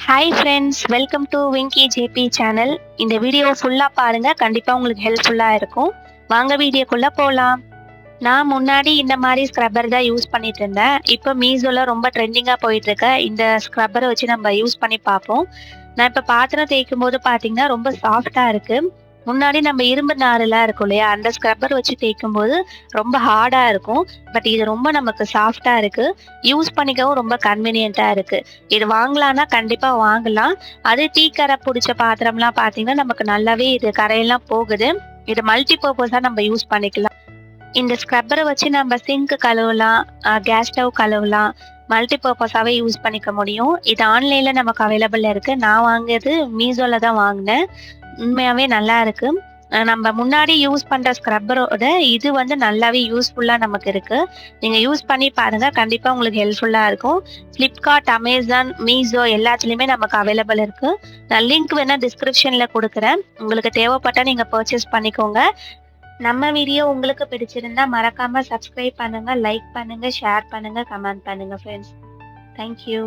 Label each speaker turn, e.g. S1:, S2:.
S1: Hi friends, welcome to விங்கி JP channel. இந்த video ஃபுல்லாக பாருங்கள், கண்டிப்பாக உங்களுக்கு ஹெல்ப்ஃபுல்லாக இருக்கும். வாங்க வீடியோக்குள்ளே போகலாம். நான் முன்னாடி இந்த மாதிரி ஸ்க்ரப்பர் தான் யூஸ் பண்ணிட்டு இருந்தேன். இப்போ மீஷோவில் ரொம்ப ட்ரெண்டிங்காக போயிட்டுருக்க இந்த ஸ்க்ரப்பரை வச்சு நம்ம யூஸ் பண்ணி பார்ப்போம். நான் இப்போ பாத்திரம் தேய்க்கும் போது பார்த்தீங்கன்னா ரொம்ப சாஃப்டாக இருக்குது. முன்னாடி நம்ம இரும்பு நாரெல்லாம் இருக்கும் இல்லையா, அந்த ஸ்க்ரப்பர் வச்சு தேய்க்கும் போது ரொம்ப ஹார்டாக இருக்கும். பட் இது ரொம்ப நமக்கு சாஃப்டாக இருக்குது. யூஸ் பண்ணிக்கவும் ரொம்ப கன்வீனியண்ட்டாக இருக்குது. இது வாங்கலான்னா கண்டிப்பாக வாங்கலாம். அது டீ கரை பிடிச்ச பாத்திரம்லாம் பார்த்தீங்கன்னா நமக்கு நல்லாவே இது கரையெல்லாம் போகுது. இது மல்டி பர்பஸாக நம்ம யூஸ் பண்ணிக்கலாம். இந்த ஸ்க்ரப்பரை வச்சு நம்ம சிங்க் கழுவலாம், கேஸ் ஸ்டவ் கழுவலாம், மல்டி பர்பஸாகவே யூஸ் பண்ணிக்க முடியும். இது ஆன்லைனில் நமக்கு அவைலபிள் இருக்குது. நான் வாங்கியது மீஷோவில் தான் வாங்கினேன். உண்மையாகவே நல்லா இருக்குது. நம்ம முன்னாடி யூஸ் பண்ணுற ஸ்க்ரப்பரோட இது நல்லாவே யூஸ்ஃபுல்லாக நமக்கு இருக்குது. நீங்கள் யூஸ் பண்ணி பாருங்கள், கண்டிப்பாக உங்களுக்கு ஹெல்ப்ஃபுல்லாக இருக்கும். ஃப்ளிப்கார்ட், அமேசான், மீஷோ எல்லாத்துலேயுமே நமக்கு அவைலபிள் இருக்குது. நான் லிங்க் வேணால் டிஸ்கிரிப்ஷனில் கொடுக்குறேன். உங்களுக்கு தேவைப்பட்டால் நீங்கள் பர்ச்சேஸ் பண்ணிக்கோங்க. நம்ம வீடியோ உங்களுக்கு பிடிச்சிருந்தா மறக்காமல் சப்ஸ்கிரைப் பண்ணுங்கள், லைக் பண்ணுங்கள், ஷேர் பண்ணுங்கள், கமெண்ட் பண்ணுங்கள் ஃப்ரெண்ட்ஸ். தேங்க்யூ.